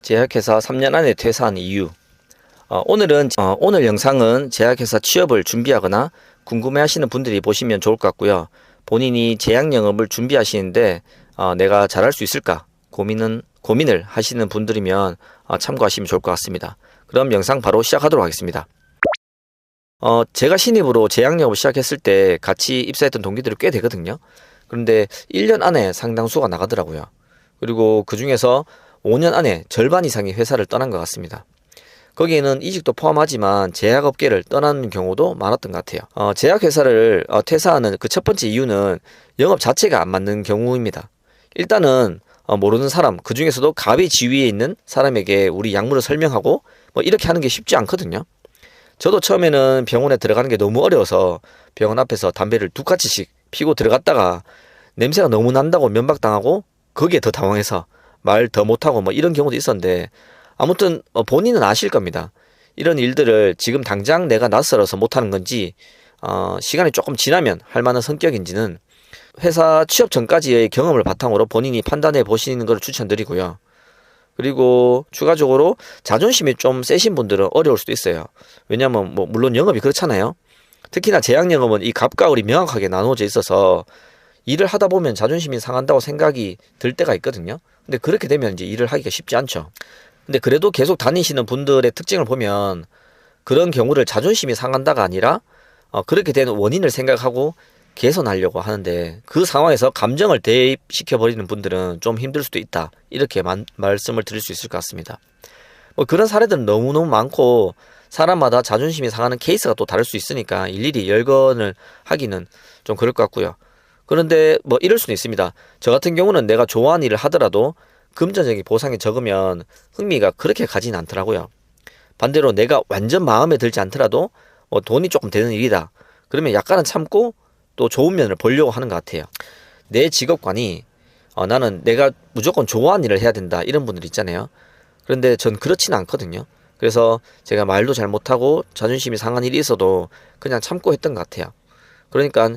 제약회사 3년 안에 퇴사한 이유. 오늘 영상은 제약회사 취업을 준비하거나 궁금해하시는 분들이 보시면 좋을 것 같고요. 본인이 제약 영업을 준비하시는데 내가 잘할 수 있을까 고민을 하시는 분들이면 참고하시면 좋을 것 같습니다. 그럼 영상 바로 시작하도록 하겠습니다. 제가 신입으로 제약 영업을 시작했을 때 같이 입사했던 동기들이 꽤 되거든요. 그런데 1년 안에 상당수가 나가더라고요. 그리고 그 중에서 5년 안에 절반 이상이 회사를 떠난 것 같습니다. 거기에는 이직도 포함하지만 제약업계를 떠나는 경우도 많았던 것 같아요. 제약회사를 퇴사하는 그 첫 번째 이유는 영업 자체가 안 맞는 경우입니다. 일단은 모르는 사람, 그 중에서도 갑이 지위에 있는 사람에게 우리 약물을 설명하고 뭐 이렇게 하는 게 쉽지 않거든요. 저도 처음에는 병원에 들어가는 게 너무 어려워서 병원 앞에서 담배를 2가지씩 피고 들어갔다가 냄새가 너무 난다고 면박당하고 거기에 더 당황해서 말 더 못하고 뭐 이런 경우도 있었는데, 아무튼 본인은 아실 겁니다. 이런 일들을 지금 당장 내가 낯설어서 못하는 건지 시간이 조금 지나면 할 만한 성격인지는 회사 취업 전까지의 경험을 바탕으로 본인이 판단해 보시는 걸 추천드리고요. 그리고 추가적으로 자존심이 좀 세신 분들은 어려울 수도 있어요. 왜냐면 뭐 물론 영업이 그렇잖아요. 특히나 제약 영업은 이 갑과 을이 명확하게 나누어져 있어서 일을 하다 보면 자존심이 상한다고 생각이 들 때가 있거든요. 근데 그렇게 되면 이제 일을 하기가 쉽지 않죠. 근데 그래도 계속 다니시는 분들의 특징을 보면 그런 경우를 자존심이 상한다가 아니라 그렇게 되는 원인을 생각하고 개선하려고 하는데, 그 상황에서 감정을 대입시켜 버리는 분들은 좀 힘들 수도 있다, 이렇게 말씀을 드릴 수 있을 것 같습니다. 뭐 그런 사례들은 너무너무 많고 사람마다 자존심이 상하는 케이스가 또 다를 수 있으니까 일일이 열거를 하기는 좀 그럴 것 같고요. 그런데 뭐 이럴 수는 있습니다. 저 같은 경우는 내가 좋아하는 일을 하더라도 금전적인 보상이 적으면 흥미가 그렇게 가진 않더라고요. 반대로 내가 완전 마음에 들지 않더라도 돈이 조금 되는 일이다, 그러면 약간은 참고 또 좋은 면을 보려고 하는 것 같아요. 내 직업관이 나는 내가 무조건 좋아하는 일을 해야 된다, 이런 분들 있잖아요. 그런데 전 그렇지는 않거든요. 그래서 제가 말도 잘 못하고 자존심이 상한 일이 있어도 그냥 참고 했던 것 같아요. 그러니까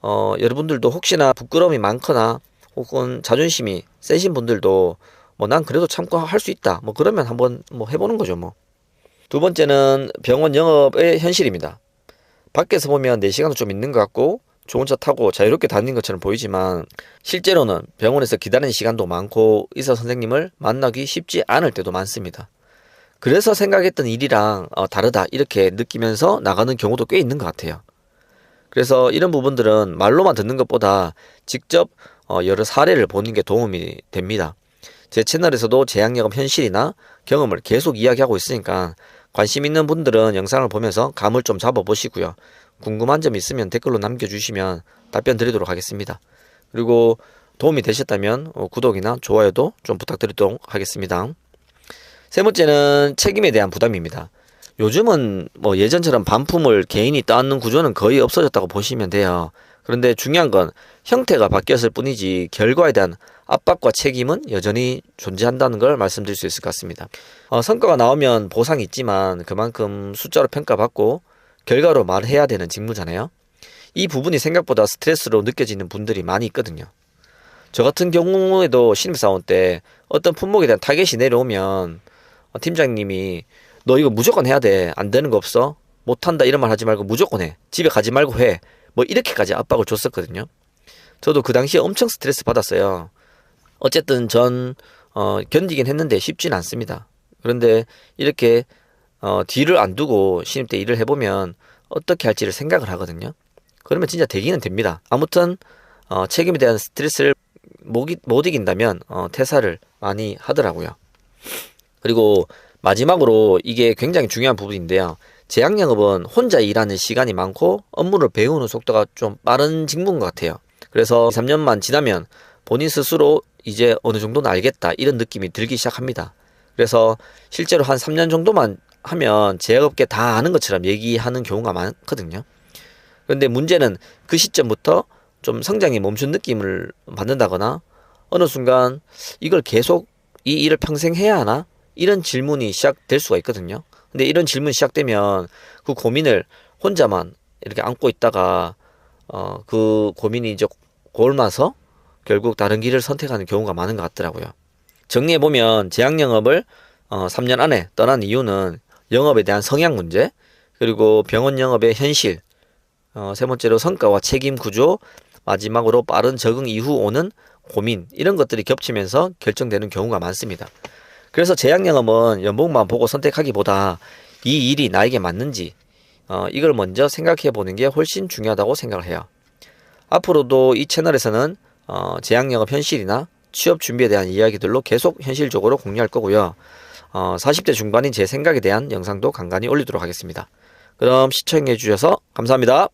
여러분들도 혹시나 부끄러움이 많거나 혹은 자존심이 세신 분들도 뭐 난 그래도 참고 할 수 있다, 뭐 그러면 한번 뭐 해보는 거죠 뭐. 두 번째는 병원 영업의 현실입니다. 밖에서 보면 내 시간도 좀 있는 것 같고 좋은 차 타고 자유롭게 다니는 것처럼 보이지만 실제로는 병원에서 기다리는 시간도 많고 의사 선생님을 만나기 쉽지 않을 때도 많습니다. 그래서 생각했던 일이랑 다르다, 이렇게 느끼면서 나가는 경우도 꽤 있는 것 같아요. 그래서 이런 부분들은 말로만 듣는 것보다 직접 여러 사례를 보는 게 도움이 됩니다. 제 채널에서도 제약영업 현실이나 경험을 계속 이야기하고 있으니까 관심 있는 분들은 영상을 보면서 감을 좀 잡아보시고요. 궁금한 점 있으면 댓글로 남겨주시면 답변 드리도록 하겠습니다. 그리고 도움이 되셨다면 구독이나 좋아요도 좀 부탁드리도록 하겠습니다. 세 번째는 책임에 대한 부담입니다. 요즘은 뭐 예전처럼 반품을 개인이 떠안는 구조는 거의 없어졌다고 보시면 돼요. 그런데 중요한 건 형태가 바뀌었을 뿐이지 결과에 대한 압박과 책임은 여전히 존재한다는 걸 말씀드릴 수 있을 것 같습니다. 성과가 나오면 보상이 있지만 그만큼 숫자로 평가받고 결과로 말해야 되는 직무잖아요. 이 부분이 생각보다 스트레스로 느껴지는 분들이 많이 있거든요. 저 같은 경우에도 신입사원 때 어떤 품목에 대한 타겟이 내려오면 팀장님이 너 이거 무조건 해야 돼, 안 되는 거 없어, 못한다, 이런 말 하지 말고 무조건 해, 집에 가지 말고 해, 뭐 이렇게까지 압박을 줬었거든요. 저도 그 당시에 엄청 스트레스 받았어요. 어쨌든 전 견디긴 했는데 쉽진 않습니다. 그런데 이렇게 뒤를 안 두고 신입 때 일을 해보면 어떻게 할지를 생각을 하거든요. 그러면 진짜 되기는 됩니다. 아무튼 책임에 대한 스트레스를 못 이긴다면 퇴사를 많이 하더라고요. 그리고 마지막으로 이게 굉장히 중요한 부분인데요. 제약영업은 혼자 일하는 시간이 많고 업무를 배우는 속도가 좀 빠른 직무인 것 같아요. 그래서 2, 3년만 지나면 본인 스스로 이제 어느 정도는 알겠다, 이런 느낌이 들기 시작합니다. 그래서 실제로 한 3년 정도만 하면 제약업계 다 아는 것처럼 얘기하는 경우가 많거든요. 그런데 문제는 그 시점부터 좀 성장이 멈춘 느낌을 받는다거나 어느 순간 이걸 계속 이 일을 평생 해야 하나, 이런 질문이 시작될 수가 있거든요. 근데 이런 질문이 시작되면 그 고민을 혼자만 이렇게 안고 있다가 그 고민이 이제 골마서 결국 다른 길을 선택하는 경우가 많은 것 같더라고요. 정리해보면 제약영업을 3년 안에 떠난 이유는 영업에 대한 성향 문제, 그리고 병원 영업의 현실, 세 번째로 성과와 책임 구조, 마지막으로 빠른 적응 이후 오는 고민, 이런 것들이 겹치면서 결정되는 경우가 많습니다. 그래서 제약영업은 연봉만 보고 선택하기보다 이 일이 나에게 맞는지 이걸 먼저 생각해 보는 게 훨씬 중요하다고 생각을 해요. 앞으로도 이 채널에서는 제약영업 현실이나 취업 준비에 대한 이야기들로 계속 현실적으로 공유할 거고요. 40대 중반인 제 생각에 대한 영상도 간간히 올리도록 하겠습니다. 그럼 시청해 주셔서 감사합니다.